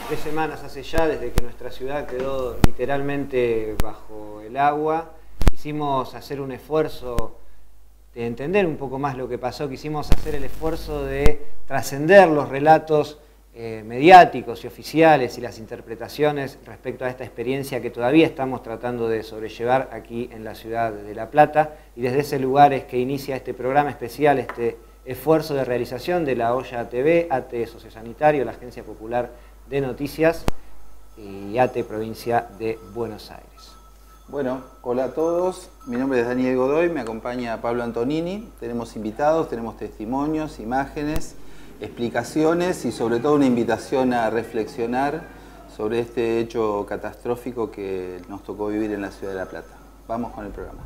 3 semanas hace ya desde que nuestra ciudad quedó literalmente bajo el agua. Quisimos hacer un esfuerzo de entender un poco más lo que pasó, quisimos hacer el esfuerzo de trascender los relatos mediáticos y oficiales y las interpretaciones respecto a esta experiencia que todavía estamos tratando de sobrellevar aquí en la ciudad de La Plata, y desde ese lugar es que inicia este programa especial, este esfuerzo de realización de La Olla TV, ATE Sociosanitario, la Agencia Popular de Noticias y ATE Provincia de Buenos Aires. Bueno, hola a todos, mi nombre es Daniel Godoy, me acompaña Pablo Antonini, tenemos invitados, tenemos testimonios, imágenes, explicaciones y sobre todo una invitación a reflexionar sobre este hecho catastrófico que nos tocó vivir en la ciudad de La Plata. Vamos con el programa.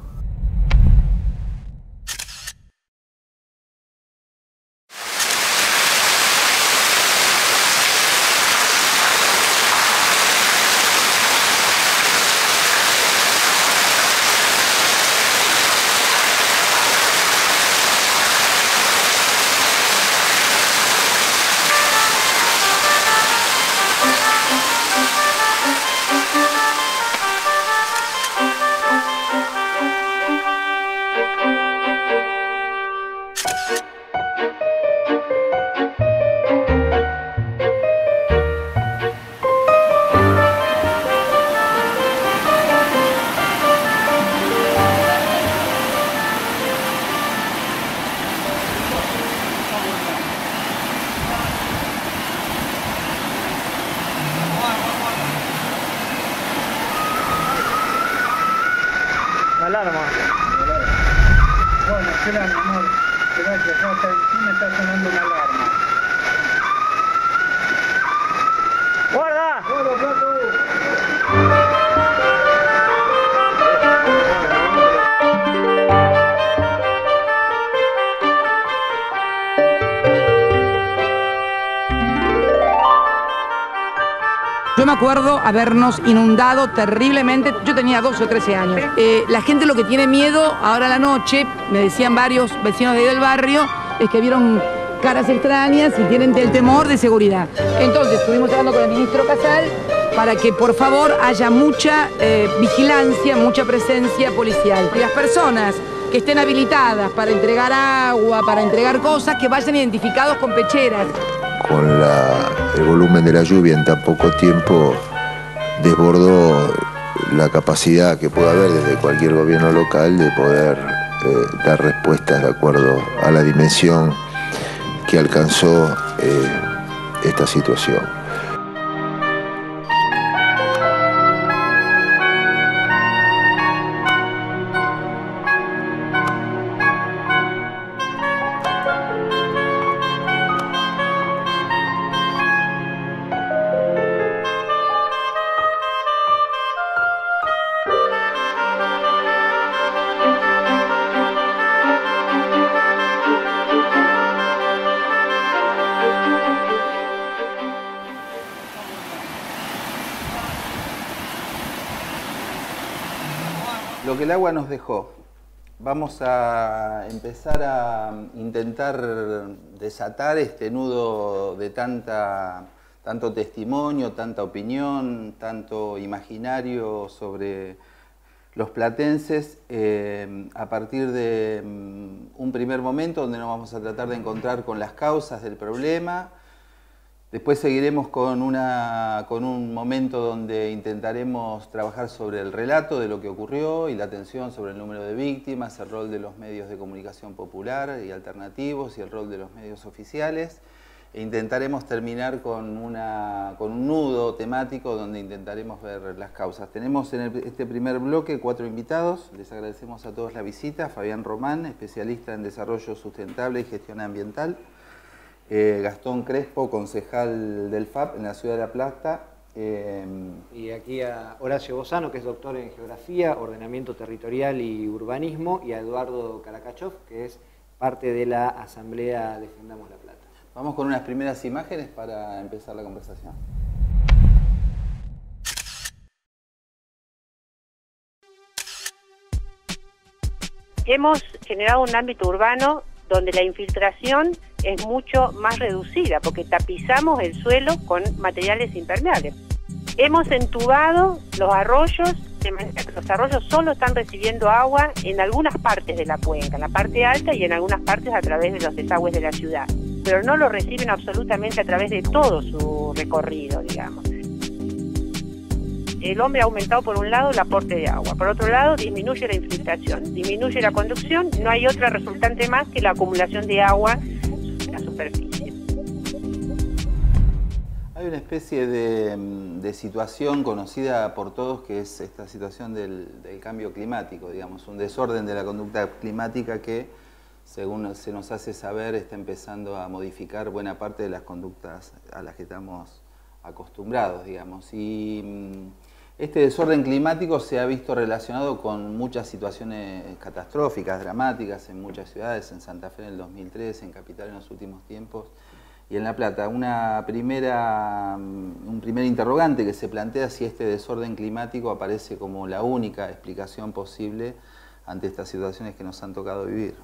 Alarma. Bueno, espera, mi amor. Espera que acá me está sonando una alarma. ¡Guarda! ¡Guarda, Flaco! Yo me acuerdo habernos inundado terriblemente, yo tenía 12 o 13 años. La gente lo que tiene miedo ahora a la noche, me decían varios vecinos de ahí del barrio, es que vieron caras extrañas y tienen el temor de seguridad. Entonces estuvimos hablando con el ministro Casal para que por favor haya mucha vigilancia, mucha presencia policial. Y las personas que estén habilitadas para entregar agua, para entregar cosas, que vayan identificados con pecheras. Con el volumen de la lluvia en tan poco tiempo desbordó la capacidad que puede haber desde cualquier gobierno local de poder dar respuestas de acuerdo a la dimensión que alcanzó esta situación. Lo que el agua nos dejó. Vamos a empezar a intentar desatar este nudo de tanto testimonio, tanta opinión, tanto imaginario sobre los platenses a partir de un primer momento donde nos vamos a tratar de encontrar con las causas del problema. Después seguiremos con un momento donde intentaremos trabajar sobre el relato de lo que ocurrió y la atención sobre el número de víctimas, el rol de los medios de comunicación popular y alternativos y el rol de los medios oficiales. E intentaremos terminar con un nudo temático donde intentaremos ver las causas. Tenemos en este primer bloque 4 invitados. Les agradecemos a todos la visita. Fabián Román, especialista en desarrollo sustentable y gestión ambiental. Gastón Crespo, concejal del FAP en la ciudad de La Plata. Y aquí a Horacio Bozano, que es doctor en Geografía, Ordenamiento Territorial y Urbanismo, y a Eduardo Karakachov, que es parte de la Asamblea Defendamos La Plata. Vamos con unas primeras imágenes para empezar la conversación. Hemos generado un ámbito urbano donde la infiltración es mucho más reducida, porque tapizamos el suelo con materiales impermeables. Hemos entubado los arroyos, de manera que los arroyos solo están recibiendo agua en algunas partes de la cuenca, en la parte alta y en algunas partes a través de los desagües de la ciudad, pero no lo reciben absolutamente a través de todo su recorrido, digamos. El hombre ha aumentado por un lado el aporte de agua, por otro lado disminuye la infiltración, disminuye la conducción, no hay otra resultante más que la acumulación de agua en la superficie. Hay una especie de situación conocida por todos que es esta situación del cambio climático, digamos, un desorden de la conducta climática que, según se nos hace saber, está empezando a modificar buena parte de las conductas a las que estamos acostumbrados, digamos. Y este desorden climático se ha visto relacionado con muchas situaciones catastróficas, dramáticas en muchas ciudades, en Santa Fe en el 2003, en Capital en los últimos tiempos, y en La Plata. Un primer interrogante que se plantea si este desorden climático aparece como la única explicación posible ante estas situaciones que nos han tocado vivir.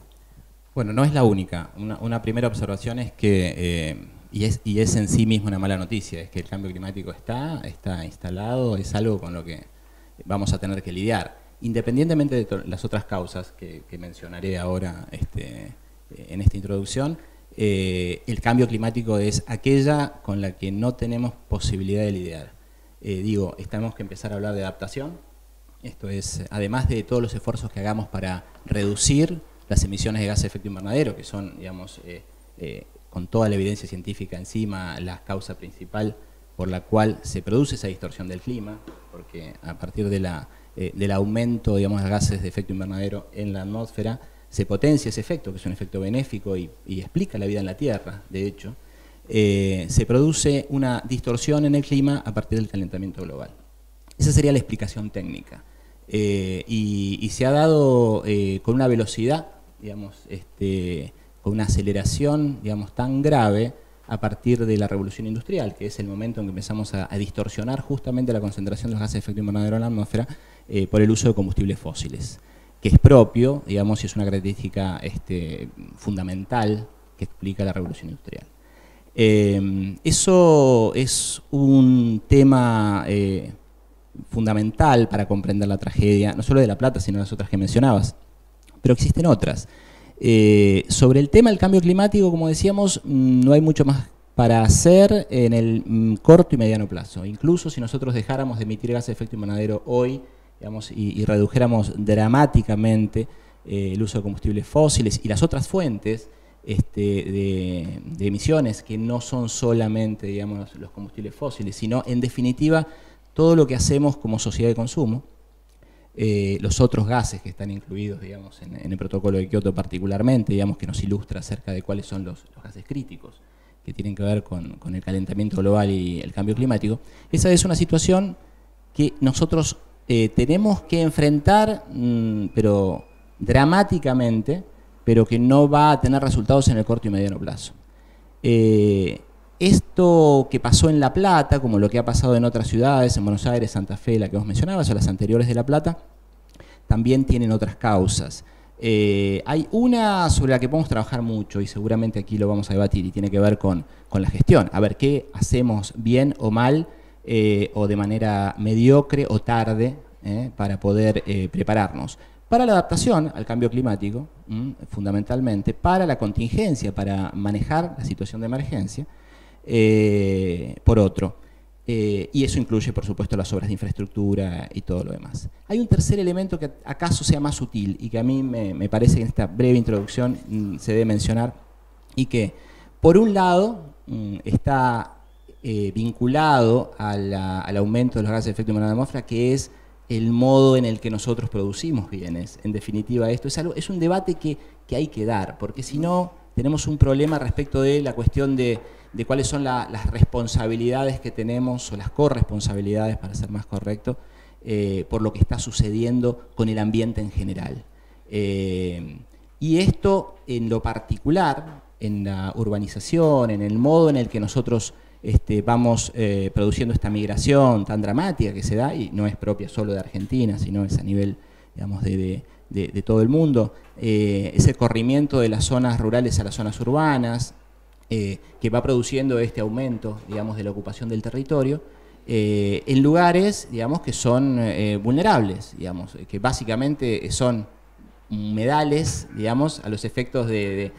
Bueno, no es la única. Una primera observación es que, y es en sí mismo una mala noticia, es que el cambio climático está instalado, es algo con lo que vamos a tener que lidiar. Independientemente de las otras causas que mencionaré ahora en esta introducción, el cambio climático es aquella con la que no tenemos posibilidad de lidiar. Tenemos que empezar a hablar de adaptación. Esto es, además de todos los esfuerzos que hagamos para reducir las emisiones de gases de efecto invernadero, que son, digamos, con toda la evidencia científica encima, la causa principal por la cual se produce esa distorsión del clima, porque a partir del aumento, digamos, de gases de efecto invernadero en la atmósfera, se potencia ese efecto, que es un efecto benéfico y explica la vida en la Tierra, de hecho, se produce una distorsión en el clima a partir del calentamiento global. Esa sería la explicación técnica. Y se ha dado con una velocidad, digamos, con una aceleración, digamos, tan grave a partir de la revolución industrial, que es el momento en que empezamos a distorsionar justamente la concentración de los gases de efecto invernadero en la atmósfera por el uso de combustibles fósiles, que es propio, digamos, y es una característica fundamental que explica la revolución industrial. Eso es un tema fundamental para comprender la tragedia, no solo de La Plata, sino las otras que mencionabas, pero existen otras. Sobre el tema del cambio climático, como decíamos, no hay mucho más para hacer en el corto y mediano plazo. Incluso si nosotros dejáramos de emitir gases de efecto invernadero hoy, digamos, y redujéramos dramáticamente el uso de combustibles fósiles y las otras fuentes de emisiones que no son solamente, digamos, los combustibles fósiles, sino en definitiva todo lo que hacemos como sociedad de consumo, los otros gases que están incluidos, digamos, en el protocolo de Kioto particularmente, digamos, que nos ilustra acerca de cuáles son los gases críticos que tienen que ver con el calentamiento global y el cambio climático. Esa es una situación que nosotros tenemos que enfrentar, pero dramáticamente, pero que no va a tener resultados en el corto y mediano plazo. Esto que pasó en La Plata, como lo que ha pasado en otras ciudades, en Buenos Aires, Santa Fe, la que vos mencionabas, o las anteriores de La Plata, también tienen otras causas. Hay una sobre la que podemos trabajar mucho y seguramente aquí lo vamos a debatir y tiene que ver con la gestión. A ver qué hacemos bien o mal o de manera mediocre o tarde para poder prepararnos. Para la adaptación al cambio climático, fundamentalmente, para la contingencia, para manejar la situación de emergencia, por otro. Y eso incluye, por supuesto, las obras de infraestructura y todo lo demás. Hay un tercer elemento que acaso sea más sutil y que a mí me parece que en esta breve introducción se debe mencionar y que, por un lado, está vinculado al aumento de los gases de efecto invernadero en la atmósfera, que es el modo en el que nosotros producimos bienes. En definitiva, esto es un debate que hay que dar, porque si no, tenemos un problema respecto de la cuestión de cuáles son las responsabilidades que tenemos, o las corresponsabilidades, para ser más correcto, por lo que está sucediendo con el ambiente en general. Y esto, en lo particular, en la urbanización, en el modo en el que nosotros vamos produciendo esta migración tan dramática que se da, y no es propia solo de Argentina, sino es a nivel, digamos, de todo el mundo, ese corrimiento de las zonas rurales a las zonas urbanas, que va produciendo este aumento, digamos, de la ocupación del territorio, en lugares, digamos, que son vulnerables, digamos, que básicamente son humedales, digamos, a los efectos de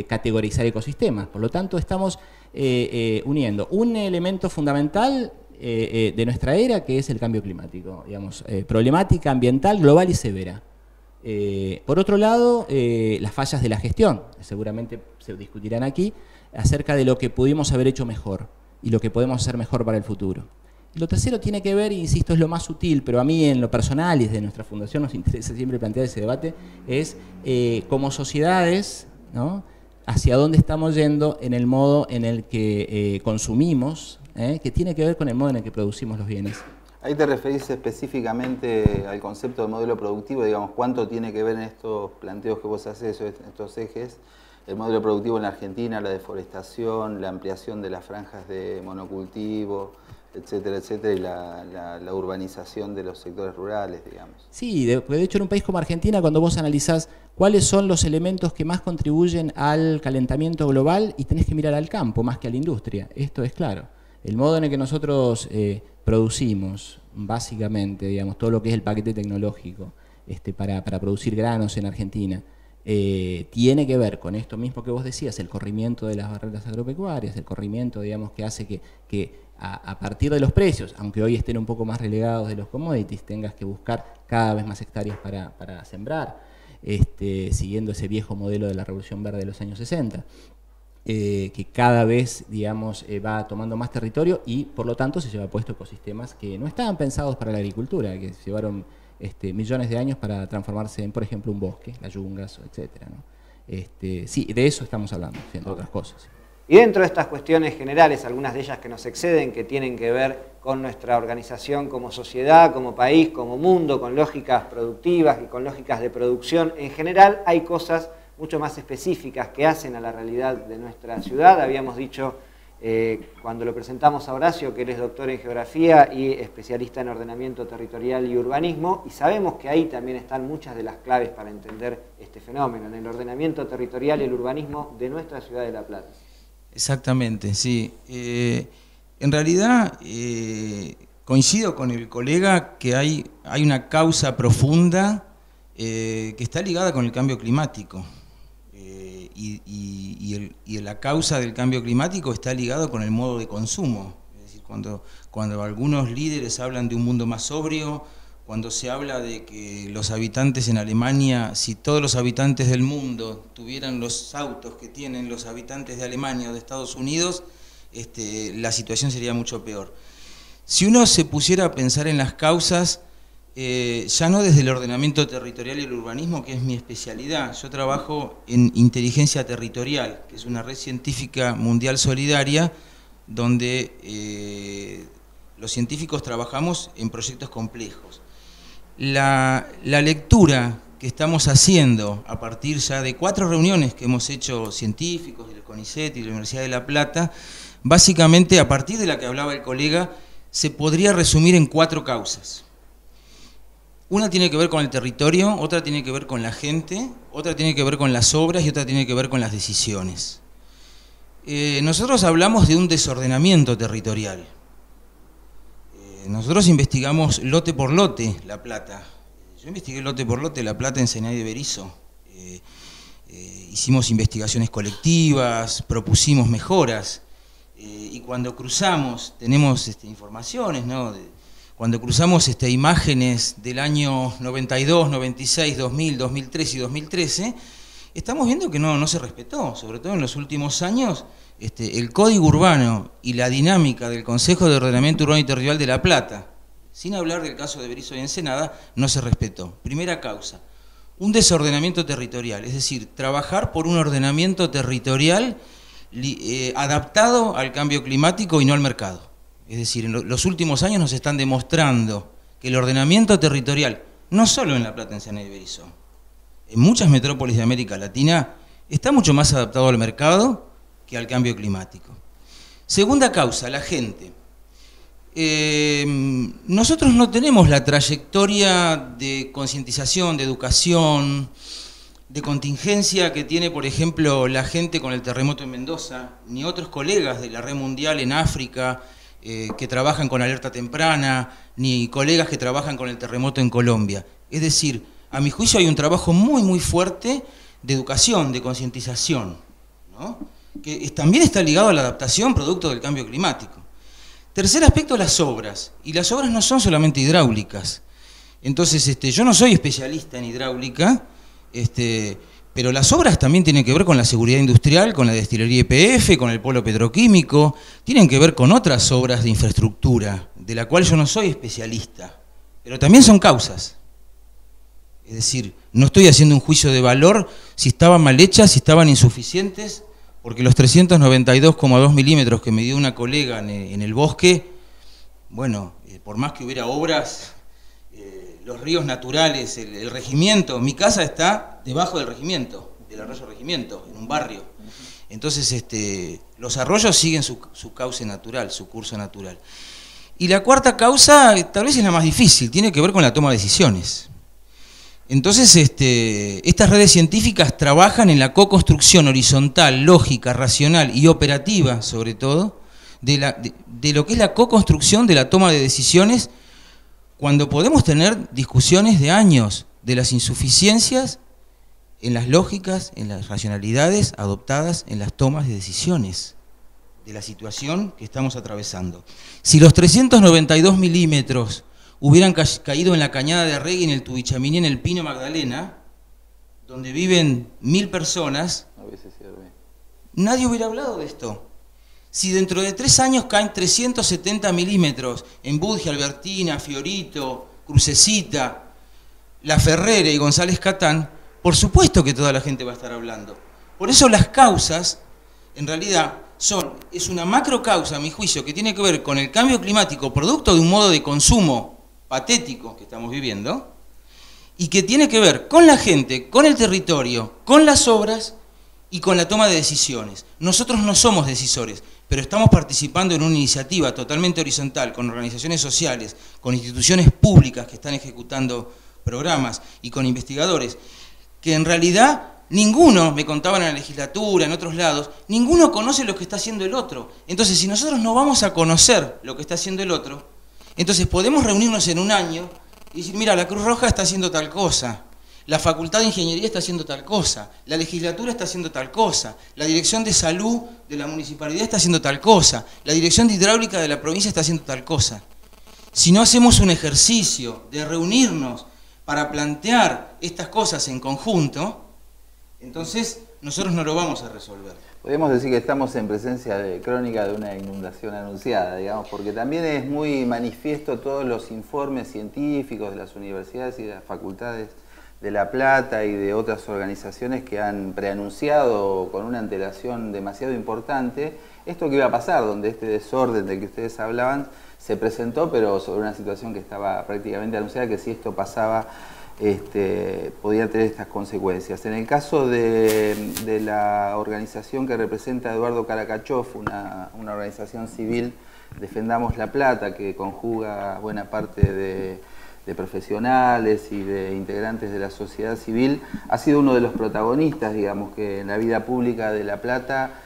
categorizar ecosistemas. Por lo tanto, estamos uniendo un elemento fundamental de nuestra era, que es el cambio climático, digamos, problemática ambiental global y severa. Por otro lado, las fallas de la gestión, seguramente se discutirán aquí, acerca de lo que pudimos haber hecho mejor y lo que podemos hacer mejor para el futuro. Y lo tercero tiene que ver, insisto, es lo más sutil, pero a mí en lo personal y desde nuestra fundación nos interesa siempre plantear ese debate, es como sociedades, ¿no?, hacia dónde estamos yendo en el modo en el que consumimos, que tiene que ver con el modo en el que producimos los bienes. Ahí te referís específicamente al concepto de modelo productivo, digamos, ¿cuánto tiene que ver en estos planteos que vos haces, estos ejes, el modelo productivo en la Argentina, la deforestación, la ampliación de las franjas de monocultivo, etcétera, etcétera, y la urbanización de los sectores rurales, digamos? Sí, de hecho en un país como Argentina, cuando vos analizás cuáles son los elementos que más contribuyen al calentamiento global, y tenés que mirar al campo más que a la industria, esto es claro. El modo en el que nosotros producimos, básicamente, digamos, todo lo que es el paquete tecnológico para producir granos en Argentina, tiene que ver con esto mismo que vos decías, el corrimiento de las barreras agropecuarias, el corrimiento, digamos, que hace que a partir de los precios, aunque hoy estén un poco más relegados de los commodities, tengas que buscar cada vez más hectáreas para sembrar, siguiendo ese viejo modelo de la Revolución Verde de los años 60. Que cada vez, digamos, va tomando más territorio y, por lo tanto, se lleva puesto ecosistemas que no estaban pensados para la agricultura, que llevaron millones de años para transformarse en, por ejemplo, un bosque, las yungas, etcétera, ¿no? Sí, de eso estamos hablando, entre otras cosas. Y dentro de estas cuestiones generales, algunas de ellas que nos exceden, que tienen que ver con nuestra organización como sociedad, como país, como mundo, con lógicas productivas y con lógicas de producción en general, hay cosas mucho más específicas que hacen a la realidad de nuestra ciudad. Habíamos dicho cuando lo presentamos a Horacio que él es doctor en geografía y especialista en ordenamiento territorial y urbanismo, y sabemos que ahí también están muchas de las claves para entender este fenómeno, en el ordenamiento territorial y el urbanismo de nuestra ciudad de La Plata. Exactamente, sí. En realidad coincido con el colega que hay una causa profunda que está ligada con el cambio climático. Y la causa del cambio climático está ligado con el modo de consumo. Es decir, cuando algunos líderes hablan de un mundo más sobrio, cuando se habla de que los habitantes en Alemania, si todos los habitantes del mundo tuvieran los autos que tienen los habitantes de Alemania o de Estados Unidos, la situación sería mucho peor. Si uno se pusiera a pensar en las causas, ya no desde el ordenamiento territorial y el urbanismo, que es mi especialidad. Yo trabajo en inteligencia territorial, que es una red científica mundial solidaria, donde los científicos trabajamos en proyectos complejos. La lectura que estamos haciendo a partir ya de 4 reuniones que hemos hecho científicos del CONICET y de la Universidad de La Plata, básicamente a partir de la que hablaba el colega, se podría resumir en 4 causas. Una tiene que ver con el territorio, otra tiene que ver con la gente, otra tiene que ver con las obras y otra tiene que ver con las decisiones. Nosotros hablamos de un desordenamiento territorial. Nosotros investigamos lote por lote La Plata. Yo investigué lote por lote La Plata en Senay de Berisso. Hicimos investigaciones colectivas, propusimos mejoras. Y cuando cruzamos, tenemos informaciones, ¿no? Cuando cruzamos imágenes del año 92, 96, 2000, 2003 y 2013, estamos viendo que no se respetó, sobre todo en los últimos años, el código urbano y la dinámica del Consejo de Ordenamiento Urbano y Territorial de La Plata, sin hablar del caso de Berisso y Ensenada, no se respetó. Primera causa, un desordenamiento territorial, es decir, trabajar por un ordenamiento territorial adaptado al cambio climático y no al mercado. Es decir, en los últimos años nos están demostrando que el ordenamiento territorial, no solo en La Plata, en Senay de Berisso, en muchas metrópolis de América Latina, está mucho más adaptado al mercado que al cambio climático. Segunda causa, la gente. Nosotros no tenemos la trayectoria de concientización, de educación, de contingencia que tiene, por ejemplo, la gente con el terremoto en Mendoza, ni otros colegas de la Red Mundial en África que trabajan con alerta temprana, ni colegas que trabajan con el terremoto en Colombia. Es decir, a mi juicio hay un trabajo muy, muy fuerte de educación, de concientización, ¿no? Que también está ligado a la adaptación producto del cambio climático. Tercer aspecto, las obras. Y las obras no son solamente hidráulicas. Entonces, yo no soy especialista en hidráulica, pero las obras también tienen que ver con la seguridad industrial, con la destilería YPF, con el polo petroquímico, tienen que ver con otras obras de infraestructura, de la cual yo no soy especialista, pero también son causas. Es decir, no estoy haciendo un juicio de valor si estaban mal hechas, si estaban insuficientes, porque los 392,2 milímetros que me dio una colega en el bosque, bueno, por más que hubiera obras, los ríos naturales, el regimiento, mi casa está debajo del regimiento, del arroyo regimiento, en un barrio. Entonces, los arroyos siguen su cauce natural, su curso natural. Y la cuarta causa, tal vez es la más difícil, tiene que ver con la toma de decisiones. Entonces, estas redes científicas trabajan en la co-construcción horizontal, lógica, racional y operativa, sobre todo, de lo que es la co-construcción de la toma de decisiones, cuando podemos tener discusiones de años de las insuficiencias en las lógicas, en las racionalidades adoptadas en las tomas de decisiones de la situación que estamos atravesando. Si los 392 milímetros hubieran caído en la cañada de Arregui, en el Tubicaminí, en el Pino Magdalena, donde viven 1000 personas, nadie hubiera hablado de esto. Si dentro de 3 años caen 370 milímetros en Budge, Albertina, Fiorito, Crucecita, La Ferrera y González Catán, por supuesto que toda la gente va a estar hablando. Por eso las causas, en realidad, es una macrocausa, a mi juicio, que tiene que ver con el cambio climático, producto de un modo de consumo patético que estamos viviendo, y que tiene que ver con la gente, con el territorio, con las obras y con la toma de decisiones. Nosotros no somos decisores, pero estamos participando en una iniciativa totalmente horizontal, con organizaciones sociales, con instituciones públicas que están ejecutando programas y con investigadores, que en realidad ninguno, me contaban en la legislatura, en otros lados, ninguno conoce lo que está haciendo el otro. Entonces, si nosotros no vamos a conocer lo que está haciendo el otro, entonces podemos reunirnos en un año y decir, mira, la Cruz Roja está haciendo tal cosa, la Facultad de Ingeniería está haciendo tal cosa, la legislatura está haciendo tal cosa, la Dirección de Salud de la Municipalidad está haciendo tal cosa, la Dirección de Hidráulica de la provincia está haciendo tal cosa. Si no hacemos un ejercicio de reunirnos para plantear estas cosas en conjunto, entonces nosotros no lo vamos a resolver. Podemos decir que estamos en presencia de crónica de una inundación anunciada, digamos, porque también es muy manifiesto todos los informes científicos de las universidades y de las facultades de La Plata y de otras organizaciones que han preanunciado con una antelación demasiado importante esto que iba a pasar, donde este desorden del que ustedes hablaban se presentó, pero sobre una situación que estaba prácticamente anunciada, que si esto pasaba podía tener estas consecuencias. En el caso de la organización que representa a Eduardo Karakachov, una organización civil, Defendamos La Plata, que conjuga buena parte de profesionales y de integrantes de la sociedad civil, ha sido uno de los protagonistas, digamos, que en la vida pública de La Plata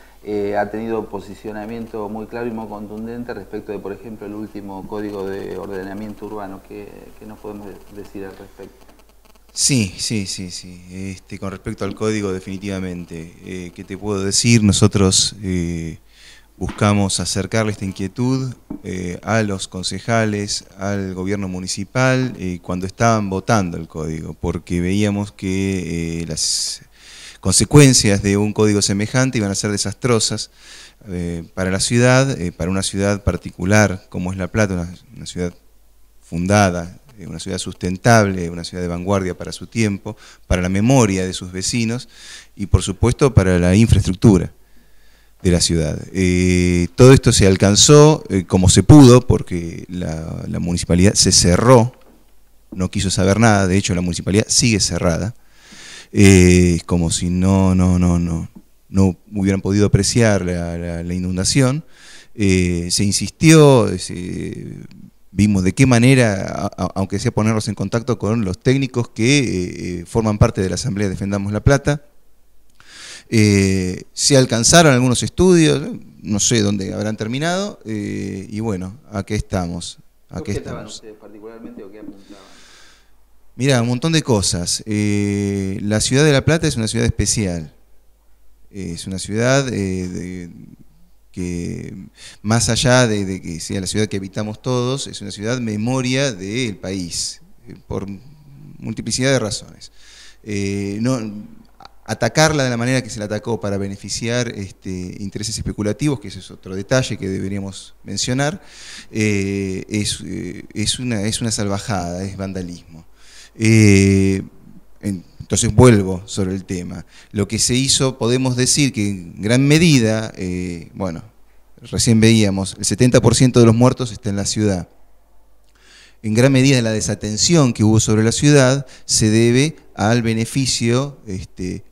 ha tenido posicionamiento muy claro y muy contundente respecto de, por ejemplo, el último Código de Ordenamiento Urbano. ¿Qué nos podemos decir al respecto? Sí. Con respecto al código, definitivamente. ¿Qué te puedo decir? Nosotros buscamos acercarle esta inquietud a los concejales, al gobierno municipal, cuando estaban votando el código, porque veíamos que las consecuencias de un código semejante iban a ser desastrosas para la ciudad, para una ciudad particular como es La Plata, una ciudad fundada, una ciudad sustentable, una ciudad de vanguardia para su tiempo, para la memoria de sus vecinos y por supuesto para la infraestructura de la ciudad. Todo esto se alcanzó como se pudo porque la municipalidad se cerró, no quiso saber nada, de hecho la municipalidad sigue cerrada, como si no hubieran podido apreciar la inundación. Se insistió, vimos de qué manera, aunque sea ponernos en contacto con los técnicos que forman parte de la Asamblea Defendamos La Plata. Se alcanzaron algunos estudios, no sé dónde habrán terminado, y bueno, aquí estamos. ¿Qué estaban ustedes particularmente o qué apuntaban? Mirá, un montón de cosas. La ciudad de La Plata es una ciudad especial. Es una ciudad que, más allá de que sea la ciudad que habitamos todos, es una ciudad memoria del país, por multiplicidad de razones. Atacarla de la manera que se la atacó para beneficiar intereses especulativos, que ese es otro detalle que deberíamos mencionar, es una salvajada, es vandalismo. Entonces vuelvo sobre el tema. Lo que se hizo, podemos decir que en gran medida, bueno, recién veíamos, el 70% de los muertos está en la ciudad. En gran medida la desatención que hubo sobre la ciudad se debe al beneficio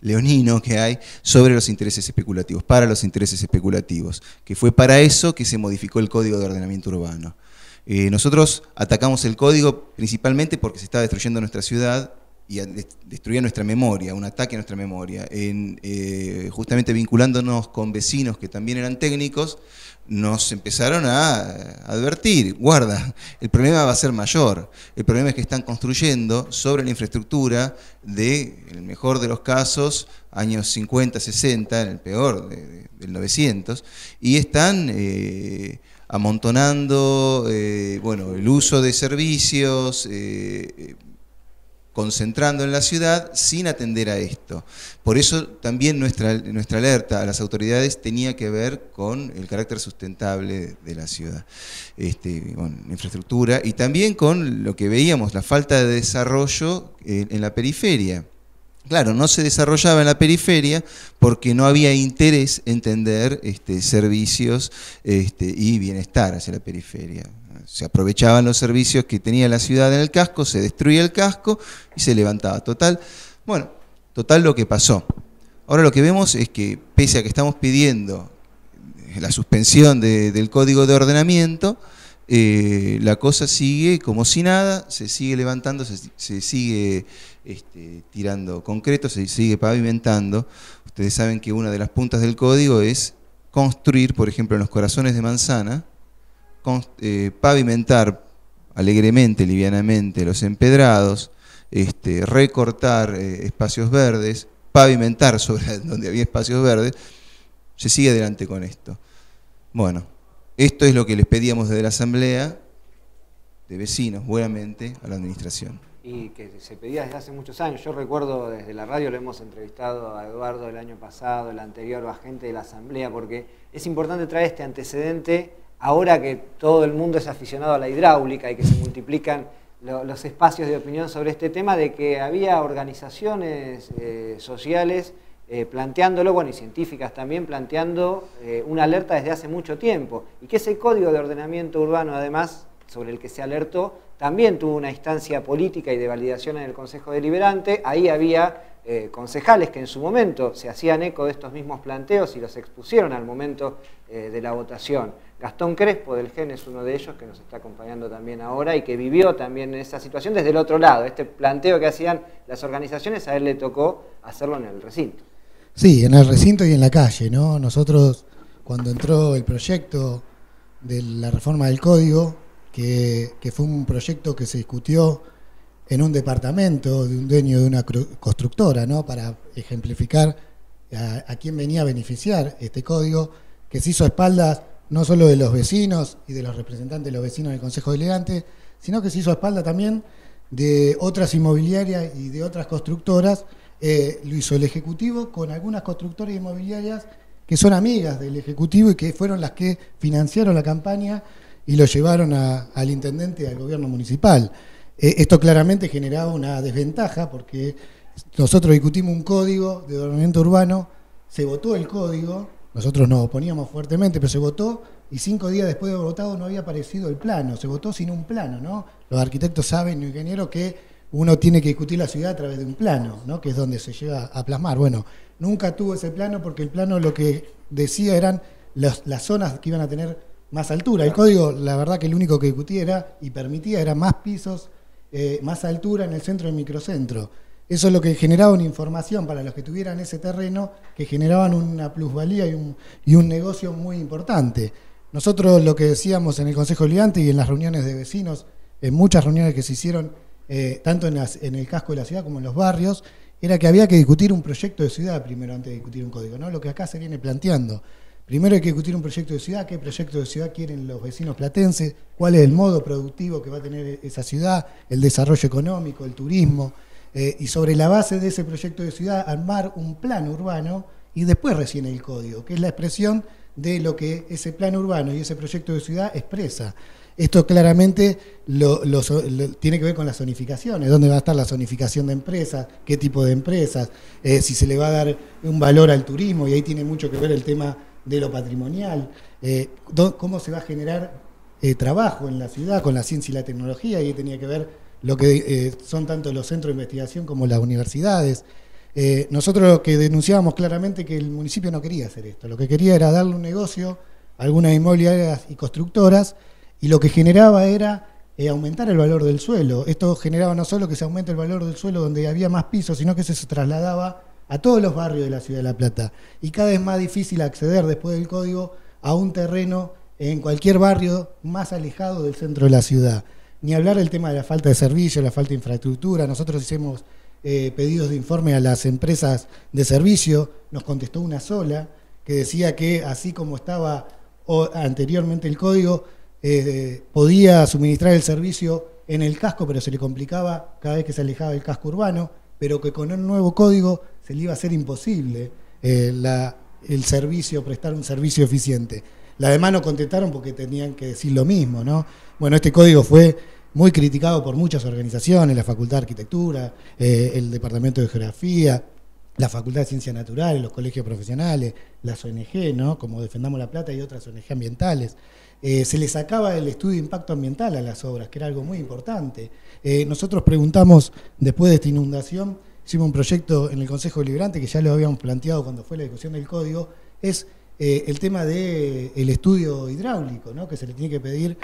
leonino que hay sobre los intereses especulativos, para los intereses especulativos, que fue para eso que se modificó el Código de Ordenamiento Urbano. Nosotros atacamos el código principalmente porque se estaba destruyendo nuestra ciudad y destruía nuestra memoria, un ataque a nuestra memoria. Justamente vinculándonos con vecinos que también eran técnicos, nos empezaron a advertir, guarda, el problema va a ser mayor. El problema es que están construyendo sobre la infraestructura de, en el mejor de los casos, años 50, 60, en el peor del 900, y están amontonando bueno, el uso de servicios, concentrando en la ciudad sin atender a esto. Por eso también nuestra alerta a las autoridades tenía que ver con el carácter sustentable de la ciudad, con la infraestructura y también con lo que veíamos, la falta de desarrollo en la periferia. Claro, no se desarrollaba en la periferia porque no había interés en tender servicios y bienestar hacia la periferia. Se aprovechaban los servicios que tenía la ciudad en el casco, se destruía el casco y se levantaba. Total lo que pasó. Ahora lo que vemos es que, pese a que estamos pidiendo la suspensión del Código de Ordenamiento, la cosa sigue como si nada, se sigue levantando, se sigue tirando concreto, se sigue pavimentando. Ustedes saben que una de las puntas del código es construir, por ejemplo, en los corazones de manzana, pavimentar alegremente, livianamente los empedrados, recortar espacios verdes, pavimentar sobre donde había espacios verdes. Se sigue adelante con esto. Bueno, esto es lo que les pedíamos desde la Asamblea de Vecinos, buenamente, a la Administración. Y que se pedía desde hace muchos años. Yo recuerdo desde la radio, lo hemos entrevistado a Eduardo el año pasado, el anterior, o a gente de la Asamblea, porque es importante traer este antecedente ahora que todo el mundo es aficionado a la hidráulica y que se multiplican los espacios de opinión sobre este tema, de que había organizaciones sociales planteándolo, bueno, y científicas también, planteando una alerta desde hace mucho tiempo, y que ese Código de Ordenamiento Urbano, además, sobre el que se alertó, también tuvo una instancia política y de validación en el Consejo Deliberante. Ahí había concejales que en su momento se hacían eco de estos mismos planteos y los expusieron al momento de la votación. Gastón Crespo del GEN es uno de ellos, que nos está acompañando también ahora y que vivió también esa situación desde el otro lado. Este planteo que hacían las organizaciones, a él le tocó hacerlo en el recinto. Sí, en el recinto y en la calle, ¿no? Nosotros, cuando entró el proyecto de la reforma del código, que fue un proyecto que se discutió en un departamento de un dueño de una constructora, ¿no? Para ejemplificar a quién venía a beneficiar este código, que se hizo a espaldas no solo de los vecinos y de los representantes de los vecinos del Consejo Deliberante, sino que se hizo a espaldas también de otras inmobiliarias y de otras constructoras. Lo hizo el Ejecutivo con algunas constructoras inmobiliarias que son amigas del Ejecutivo y que fueron las que financiaron la campaña y lo llevaron al intendente y al gobierno municipal. Esto claramente generaba una desventaja porque nosotros discutimos un código de ordenamiento urbano, se votó el código, nosotros nos oponíamos fuertemente, pero se votó y 5 días después de haber votado no había aparecido el plano, se votó sin un plano, ¿no? Los arquitectos saben, los ingenieros, que uno tiene que discutir la ciudad a través de un plano, ¿no? Que es donde se llega a plasmar. Bueno, nunca tuvo ese plano porque el plano lo que decía eran las zonas que iban a tener más altura. El código, la verdad que lo único que discutía era, y permitía, era más pisos, más altura en el centro del microcentro. Eso es lo que generaba una información para los que tuvieran ese terreno, que generaban una plusvalía y un negocio muy importante. Nosotros lo que decíamos en el Consejo Deliberante y en las reuniones de vecinos, en muchas reuniones que se hicieron, tanto en el casco de la ciudad como en los barrios, era que había que discutir un proyecto de ciudad primero antes de discutir un código, ¿no? Lo que acá se viene planteando. Primero hay que discutir un proyecto de ciudad, qué proyecto de ciudad quieren los vecinos platenses, cuál es el modo productivo que va a tener esa ciudad, el desarrollo económico, el turismo, y sobre la base de ese proyecto de ciudad armar un plan urbano y después recién el código, que es la expresión de lo que ese plan urbano y ese proyecto de ciudad expresa. Esto claramente tiene que ver con las zonificaciones, dónde va a estar la zonificación de empresas, qué tipo de empresas, si se le va a dar un valor al turismo, y ahí tiene mucho que ver el tema de lo patrimonial, cómo se va a generar trabajo en la ciudad con la ciencia y la tecnología, y ahí tenía que ver lo que son tanto los centros de investigación como las universidades. Nosotros lo que denunciábamos claramente que el municipio no quería hacer esto, lo que quería era darle un negocio a algunas inmobiliarias y constructoras, y lo que generaba era aumentar el valor del suelo. Esto generaba no solo que se aumente el valor del suelo donde había más pisos, sino que se trasladaba a todos los barrios de la Ciudad de La Plata. Y cada vez más difícil acceder después del código a un terreno en cualquier barrio más alejado del centro de la ciudad. Ni hablar del tema de la falta de servicio, la falta de infraestructura. Nosotros hicimos pedidos de informe a las empresas de servicio, nos contestó una sola, que decía que así como estaba anteriormente el código, podía suministrar el servicio en el casco, pero se le complicaba cada vez que se alejaba del casco urbano, pero que con el nuevo código se le iba a hacer imposible el servicio, prestar un servicio eficiente. Las demás no contestaron porque tenían que decir lo mismo, ¿no? Bueno, este código fue muy criticado por muchas organizaciones, la Facultad de Arquitectura, el Departamento de Geografía, la Facultad de Ciencias Naturales, los colegios profesionales, las ONG, ¿no? Como Defendamos La Plata y otras ONG ambientales. Se le sacaba el estudio de impacto ambiental a las obras, que era algo muy importante. Nosotros preguntamos, después de esta inundación, hicimos un proyecto en el Consejo Deliberante, que ya lo habíamos planteado cuando fue la discusión del código, es el tema del estudio hidráulico, ¿no? Que se le tiene que pedir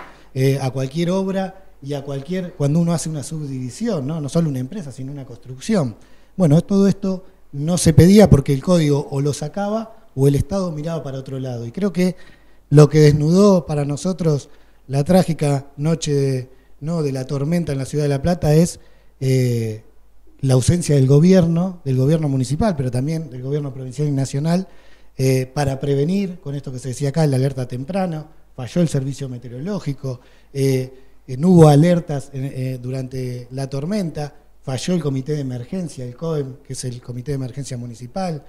a cualquier obra y a cuando uno hace una subdivisión, ¿no? No solo una empresa, sino una construcción. Bueno, todo esto no se pedía porque el código o lo sacaba o el Estado miraba para otro lado. Y creo que lo que desnudó para nosotros la trágica noche de la tormenta en la Ciudad de La Plata es la ausencia del gobierno municipal, pero también del gobierno provincial y nacional, para prevenir, con esto que se decía acá, la alerta temprana. Falló el servicio meteorológico, no hubo alertas durante la tormenta, falló el comité de emergencia, el COEM, que es el comité de emergencia municipal,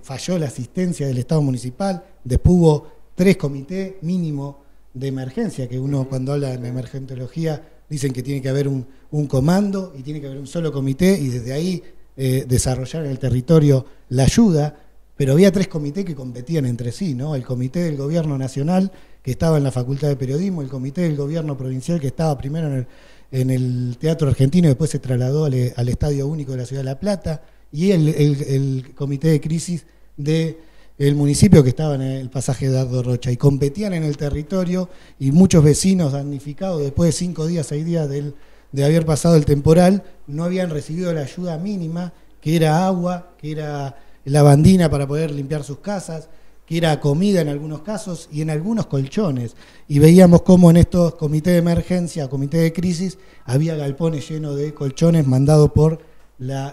falló la asistencia del Estado municipal, después hubo 3 comités mínimo de emergencia, que uno cuando habla en emergentología dicen que tiene que haber un comando y tiene que haber un solo comité y desde ahí desarrollar en el territorio la ayuda, pero había 3 comités que competían entre sí, ¿no? El comité del gobierno nacional, que estaba en la Facultad de Periodismo, el comité del gobierno provincial, que estaba primero en el Teatro Argentino y después se trasladó al Estadio Único de la Ciudad de La Plata, y el comité de crisis del municipio, que estaba en el pasaje de Dardo Rocha, y competían en el territorio, y muchos vecinos damnificados después de 5 días, 6 días de haber pasado el temporal, no habían recibido la ayuda mínima, que era agua, que era lavandina para poder limpiar sus casas, que era comida en algunos casos y en algunos colchones. Y veíamos cómo en estos comités de emergencia, comités de crisis, había galpones llenos de colchones mandados por la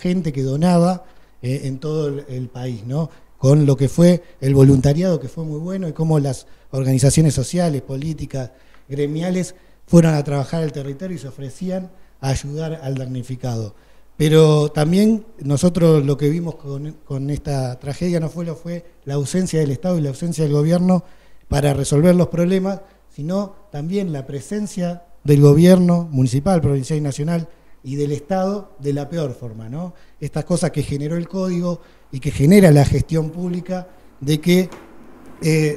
gente que donaba en todo el país, ¿no? Con lo que fue el voluntariado, que fue muy bueno, y cómo las organizaciones sociales, políticas, gremiales fueron a trabajar el territorio y se ofrecían a ayudar al damnificado. Pero también nosotros lo que vimos con esta tragedia no fue la ausencia del Estado y la ausencia del gobierno para resolver los problemas, sino también la presencia del gobierno municipal, provincial y nacional y del Estado de la peor forma, ¿no? Estas cosas que generó el código y que genera la gestión pública, de que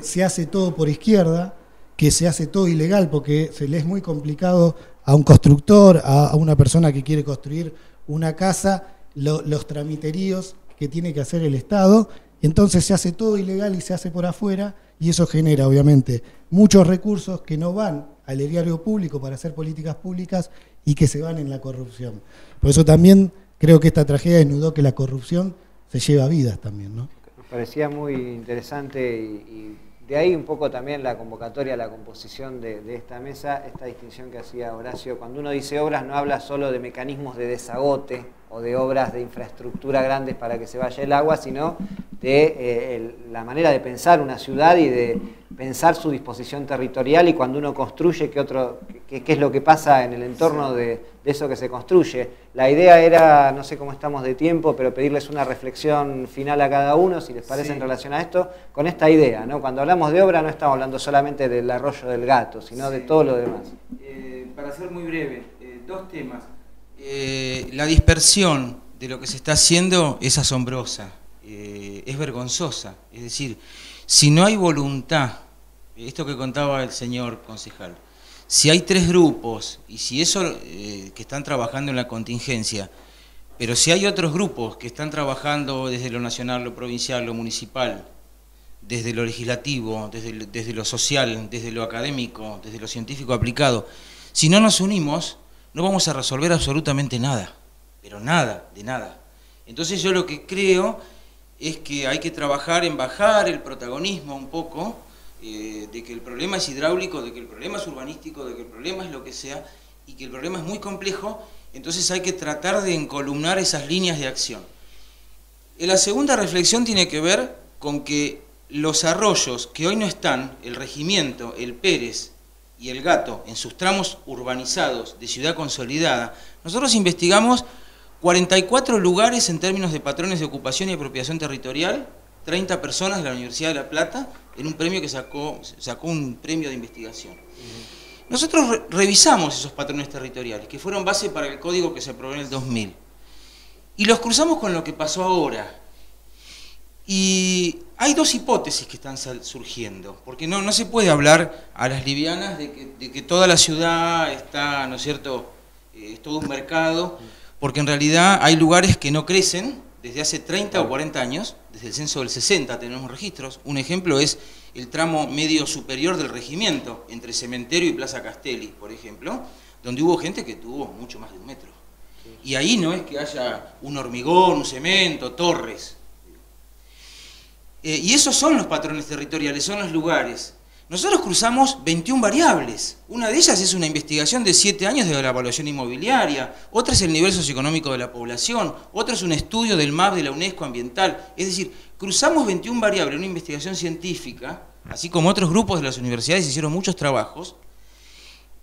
se hace todo por izquierda, que se hace todo ilegal porque se le es muy complicado a un constructor, a una persona que quiere construir una casa, los tramiteríos que tiene que hacer el Estado, y entonces se hace todo ilegal y se hace por afuera, y eso genera obviamente muchos recursos que no van al erario público para hacer políticas públicas y que se van en la corrupción. Por eso también creo que esta tragedia desnudó que la corrupción se lleva vidas también, ¿no? Nos parecía muy interesante y de ahí un poco también la convocatoria, la composición de esta mesa, esta distinción que hacía Horacio. Cuando uno dice obras no habla solo de mecanismos de desagote o de obras de infraestructura grandes para que se vaya el agua, sino de la manera de pensar una ciudad y de pensar su disposición territorial, y cuando uno construye, qué es lo que pasa en el entorno de eso que se construye. La idea era, no sé cómo estamos de tiempo, pero pedirles una reflexión final a cada uno, si les parece, en relación a esto, con esta idea, ¿no? Cuando hablamos de obra no estamos hablando solamente del arroyo del Gato, sino de todo lo demás. Para ser muy breve, dos temas. La dispersión de lo que se está haciendo es asombrosa, es vergonzosa. Es decir, si no hay voluntad, esto que contaba el señor concejal, si hay 3 grupos y si eso que están trabajando en la contingencia, pero si hay otros grupos que están trabajando desde lo nacional, lo provincial, lo municipal, desde lo legislativo, desde lo social, desde lo académico, desde lo científico aplicado, si no nos unimos, no vamos a resolver absolutamente nada, pero nada, de nada. Entonces yo lo que creo es que hay que trabajar en bajar el protagonismo un poco, de que el problema es hidráulico, de que el problema es urbanístico, de que el problema es lo que sea, y que el problema es muy complejo, entonces hay que tratar de encolumnar esas líneas de acción. La segunda reflexión tiene que ver con que los arroyos que hoy no están, el Regimiento, el Pérez y el Gato, en sus tramos urbanizados de ciudad consolidada, nosotros investigamos 44 lugares en términos de patrones de ocupación y apropiación territorial, 30 personas de la Universidad de La Plata, en un premio que sacó un premio de investigación. Nosotros revisamos esos patrones territoriales, que fueron base para el código que se aprobó en el 2000, y los cruzamos con lo que pasó ahora. Y hay 2 hipótesis que están surgiendo, porque no se puede hablar a las livianas de que toda la ciudad está, ¿no es cierto?, es todo un mercado, porque en realidad hay lugares que no crecen desde hace 30 o 40 años, desde el censo del 60 tenemos registros. Un ejemplo es el tramo medio superior del Regimiento, entre Cementerio y Plaza Castelli, por ejemplo, donde hubo gente que tuvo mucho más de 1 metro. Y ahí no es que haya un hormigón, un cemento, torres. Y esos son los patrones territoriales, son los lugares. Nosotros cruzamos 21 variables. Una de ellas es una investigación de 7 años de la evaluación inmobiliaria, otra es el nivel socioeconómico de la población, otra es un estudio del MAP de la UNESCO ambiental. Es decir, cruzamos 21 variables, una investigación científica, así como otros grupos de las universidades hicieron muchos trabajos,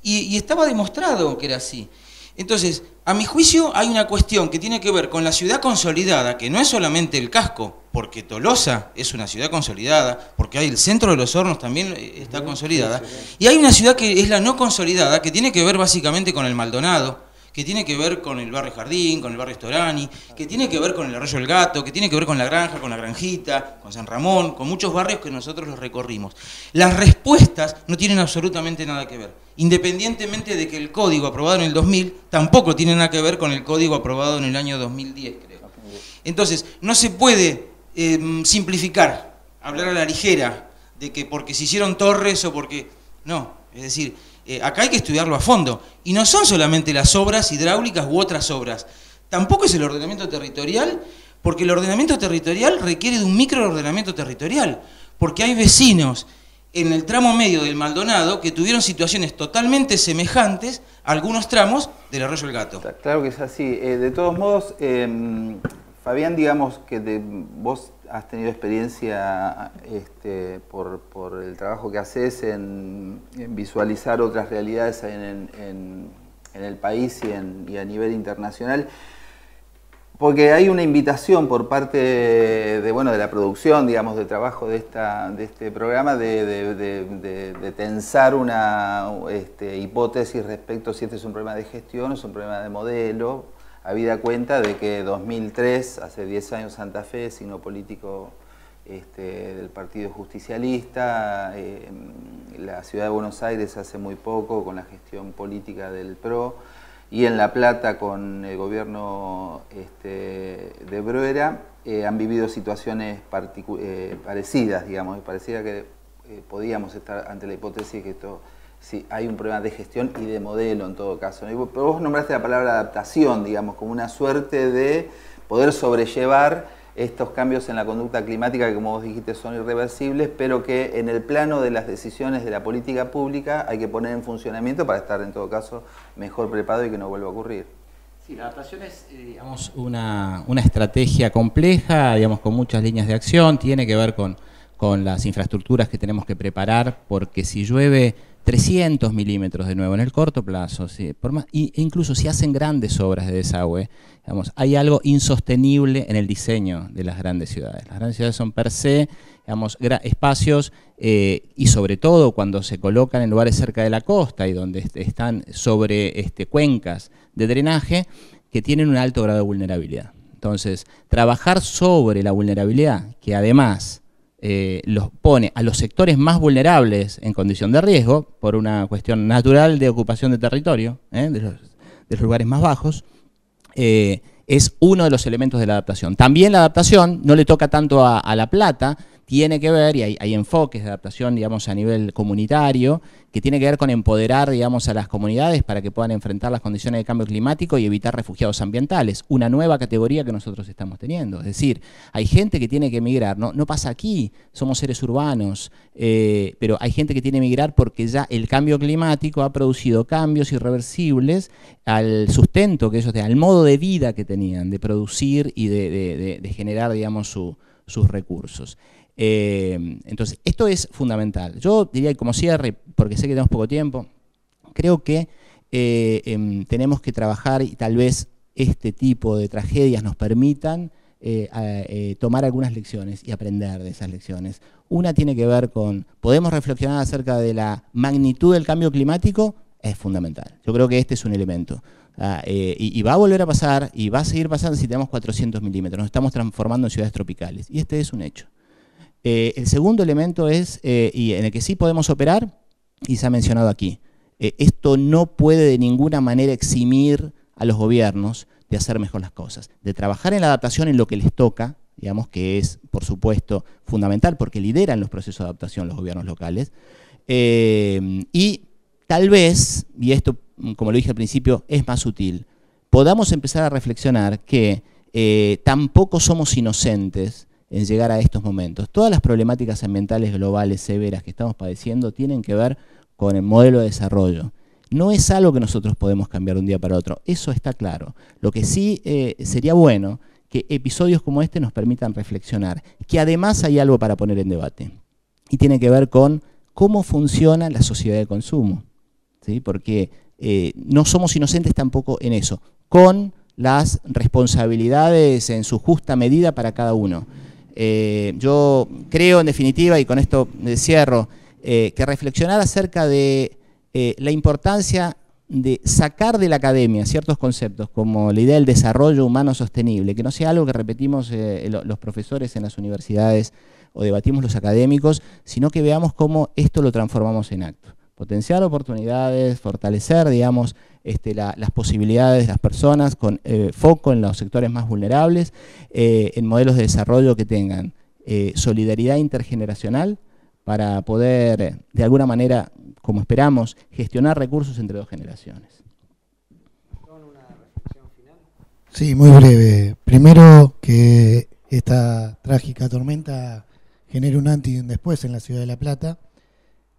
y estaba demostrado que era así. Entonces, a mi juicio hay una cuestión que tiene que ver con la ciudad consolidada, que no es solamente el casco, porque Tolosa es una ciudad consolidada, porque hay el centro de Los Hornos también está consolidada, y hay una ciudad que es la no consolidada, que tiene que ver básicamente con el Maldonado, que tiene que ver con el barrio Jardín, con el barrio Storani, que tiene que ver con el Arroyo del Gato, que tiene que ver con la Granja, con la Granjita, con San Ramón, con muchos barrios que nosotros los recorrimos. Las respuestas no tienen absolutamente nada que ver, independientemente de que el código aprobado en el 2000 tampoco tiene nada que ver con el código aprobado en el año 2010, creo. Entonces, no se puede simplificar, hablar a la ligera, de que porque se hicieron torres o porque... No, es decir, acá hay que estudiarlo a fondo. Y no son solamente las obras hidráulicas u otras obras. Tampoco es el ordenamiento territorial, porque el ordenamiento territorial requiere de un microordenamiento territorial. Porque hay vecinos en el tramo medio del Maldonado que tuvieron situaciones totalmente semejantes a algunos tramos del Arroyo del Gato. Claro que es así. De todos modos, Fabián, digamos que vos has tenido experiencia por el trabajo que haces en visualizar otras realidades en el país y a nivel internacional, porque hay una invitación por parte de la producción, digamos, de trabajo de este programa de tensar una hipótesis respecto a si este es un problema de gestión o es un problema de modelo, habida cuenta de que 2003, hace 10 años, Santa Fe, signo político del Partido Justicialista, la Ciudad de Buenos Aires hace muy poco con la gestión política del PRO, y en La Plata con el gobierno de Bruera, han vivido situaciones parecidas, digamos, parecía que podíamos estar ante la hipótesis que esto, sí, hay un problema de gestión y de modelo en todo caso. Pero vos nombraste la palabra adaptación, digamos, como una suerte de poder sobrellevar estos cambios en la conducta climática que, como vos dijiste, son irreversibles, pero que en el plano de las decisiones de la política pública hay que poner en funcionamiento para estar, en todo caso, mejor preparado y que no vuelva a ocurrir. Sí, la adaptación es, digamos, una estrategia compleja, digamos, con muchas líneas de acción, tiene que ver con las infraestructuras que tenemos que preparar, porque si llueve 300 milímetros de nuevo en el corto plazo, sí, incluso si hacen grandes obras de desagüe, digamos, hay algo insostenible en el diseño de las grandes ciudades. Las grandes ciudades son per se, digamos, espacios y sobre todo cuando se colocan en lugares cerca de la costa y donde están sobre cuencas de drenaje que tienen un alto grado de vulnerabilidad. Entonces, trabajar sobre la vulnerabilidad, que además los pone a los sectores más vulnerables en condición de riesgo, por una cuestión natural de ocupación de territorio, de los lugares más bajos, es uno de los elementos de la adaptación. También la adaptación no le toca tanto a La Plata, tiene que ver, y hay enfoques de adaptación, digamos, a nivel comunitario, que tiene que ver con empoderar, digamos, a las comunidades para que puedan enfrentar las condiciones de cambio climático y evitar refugiados ambientales, una nueva categoría que nosotros estamos teniendo. Es decir, hay gente que tiene que emigrar, no pasa aquí, somos seres urbanos, pero hay gente que tiene que emigrar porque ya el cambio climático ha producido cambios irreversibles al sustento que ellos tenían, al modo de vida que tenían, de producir y de generar, digamos, sus recursos. Entonces, esto es fundamental. Yo diría que como cierre, porque sé que tenemos poco tiempo, creo que tenemos que trabajar y tal vez este tipo de tragedias nos permitan tomar algunas lecciones y aprender de esas lecciones. Una tiene que ver con, podemos reflexionar acerca de la magnitud del cambio climático, es fundamental. Yo creo que este es un elemento. Y va a volver a pasar y va a seguir pasando si tenemos 400 milímetros. Nos estamos transformando en ciudades tropicales y este es un hecho. El segundo elemento es, y en el que sí podemos operar, y se ha mencionado aquí, esto no puede de ninguna manera eximir a los gobiernos de hacer mejor las cosas, de trabajar en la adaptación en lo que les toca, digamos que es, por supuesto, fundamental porque lideran los procesos de adaptación los gobiernos locales, y tal vez, y esto, como lo dije al principio, es más sutil, podamos empezar a reflexionar que tampoco somos inocentes en llegar a estos momentos. Todas las problemáticas ambientales globales severas que estamos padeciendo tienen que ver con el modelo de desarrollo. No es algo que nosotros podemos cambiar de un día para otro, eso está claro. Lo que sí sería bueno que episodios como este nos permitan reflexionar, que además hay algo para poner en debate, y tiene que ver con cómo funciona la sociedad de consumo, ¿sí? Porque no somos inocentes tampoco en eso, con las responsabilidades en su justa medida para cada uno. Yo creo, en definitiva, y con esto cierro, que reflexionar acerca de la importancia de sacar de la academia ciertos conceptos como la idea del desarrollo humano sostenible, que no sea algo que repetimos los profesores en las universidades o debatimos los académicos, sino que veamos cómo esto lo transformamos en acto. Potenciar oportunidades, fortalecer, digamos, las posibilidades de las personas con foco en los sectores más vulnerables, en modelos de desarrollo que tengan solidaridad intergeneracional para poder, de alguna manera, como esperamos, gestionar recursos entre dos generaciones. Sí, muy breve. Primero, que esta trágica tormenta genere un antes y un después en la ciudad de La Plata,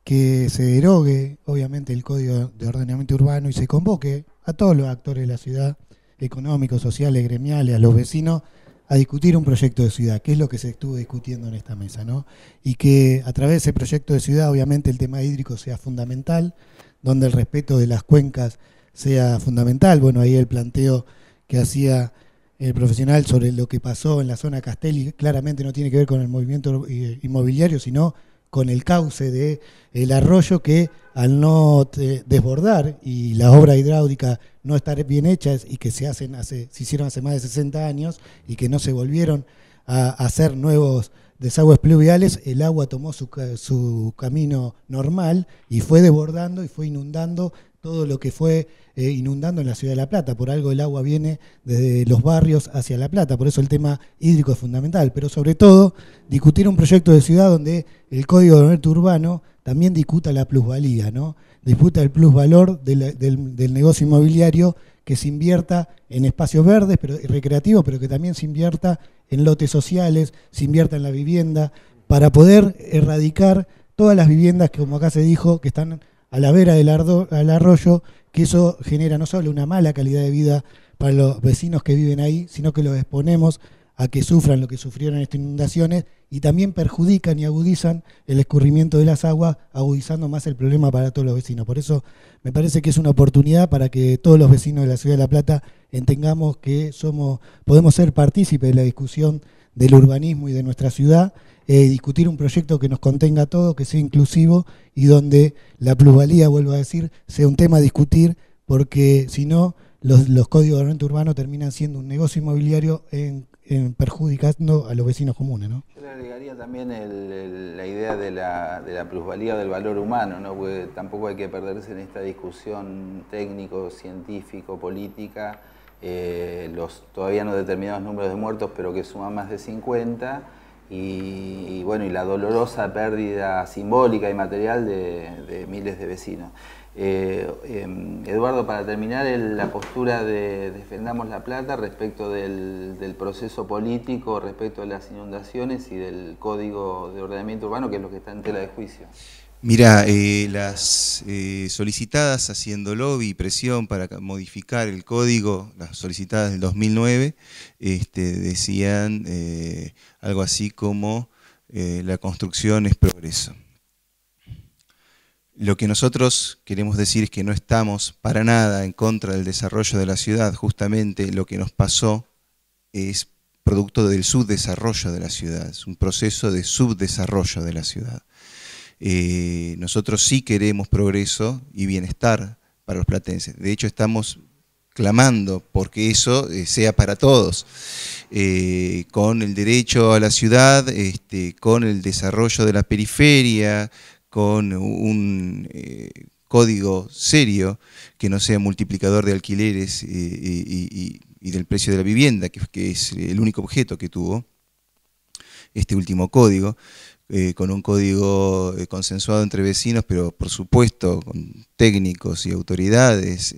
que se derogue, obviamente, el Código de Ordenamiento Urbano y se convoque a todos los actores de la ciudad, económicos, sociales, gremiales, a los vecinos, a discutir un proyecto de ciudad, que es lo que se estuvo discutiendo en esta mesa, ¿no? Y que a través de ese proyecto de ciudad, obviamente, el tema hídrico sea fundamental, donde el respeto de las cuencas sea fundamental. Bueno, ahí el planteo que hacía el profesional sobre lo que pasó en la zona Castelli claramente no tiene que ver con el movimiento inmobiliario, sino con el cauce del arroyo que, al no desbordar y la obra hidráulica no estar bien hechas y que se hicieron hace más de 60 años y que no se volvieron a hacer nuevos desagües pluviales, el agua tomó su camino normal y fue desbordando y fue inundando todo lo que fue inundando en la ciudad de La Plata. Por algo el agua viene desde los barrios hacia La Plata, por eso el tema hídrico es fundamental, pero sobre todo discutir un proyecto de ciudad donde el Código de Ordenamiento Urbano también discuta la plusvalía, ¿no? Disputa el plusvalor del negocio inmobiliario, que se invierta en espacios verdes pero recreativos, pero que también se invierta en lotes sociales, se invierta en la vivienda, para poder erradicar todas las viviendas que, como acá se dijo, que están a la vera del arroyo, que eso genera no solo una mala calidad de vida para los vecinos que viven ahí, sino que los exponemos a que sufran lo que sufrieron en estas inundaciones y también perjudican y agudizan el escurrimiento de las aguas, agudizando más el problema para todos los vecinos. Por eso me parece que es una oportunidad para que todos los vecinos de la ciudad de La Plata entendamos que podemos ser partícipes de la discusión del urbanismo y de nuestra ciudad, discutir un proyecto que nos contenga a todos, que sea inclusivo y donde la plusvalía, vuelvo a decir, sea un tema a discutir, porque si no, los códigos de ordenamiento urbano terminan siendo un negocio inmobiliario perjudicando a los vecinos comunes, ¿no? Yo le agregaría también la idea de la plusvalía del valor humano, ¿no? Porque tampoco hay que perderse en esta discusión técnico, científico, política, todavía no determinados números de muertos, pero que suman más de 50, y bueno, y la dolorosa pérdida simbólica y material de miles de vecinos. Eduardo, para terminar, la postura de Defendamos La Plata respecto del proceso político, respecto de las inundaciones y del Código de Ordenamiento Urbano, que es lo que está en tela de juicio. Mira, las solicitadas haciendo lobby y presión para modificar el código, las solicitadas del 2009, decían algo así como la construcción es progreso. Lo que nosotros queremos decir es que no estamos para nada en contra del desarrollo de la ciudad. Justamente lo que nos pasó es producto del subdesarrollo de la ciudad, es un proceso de subdesarrollo de la ciudad. Nosotros sí queremos progreso y bienestar para los platenses. De hecho, estamos clamando porque eso sea para todos, con el derecho a la ciudad, con el desarrollo de la periferia, con un código serio que no sea multiplicador de alquileres y del precio de la vivienda, que es el único objeto que tuvo este último código, con un código consensuado entre vecinos, pero por supuesto con técnicos y autoridades,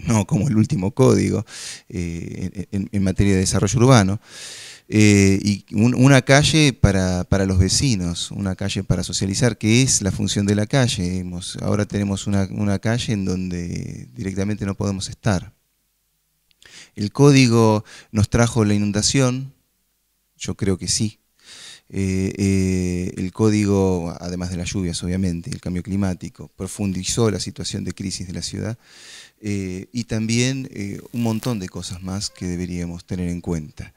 no como el último código en materia de desarrollo urbano. Y una calle para los vecinos, una calle para socializar, que es la función de la calle. Ahora tenemos una calle en donde directamente no podemos estar. ¿El código nos trajo la inundación? Yo creo que sí. El código, además de las lluvias, obviamente, el cambio climático, profundizó la situación de crisis de la ciudad, y también un montón de cosas más que deberíamos tener en cuenta.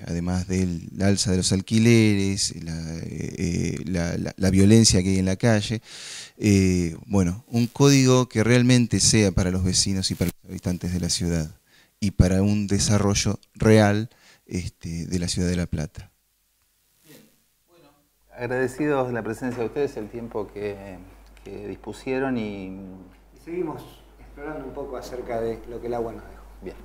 Además del alza de los alquileres, la violencia que hay en la calle, bueno, un código que realmente sea para los vecinos y para los habitantes de la ciudad y para un desarrollo real de la ciudad de La Plata. Bien, bueno, agradecidos la presencia de ustedes, el tiempo que dispusieron y seguimos explorando un poco acerca de lo que el agua nos dejó. Bien.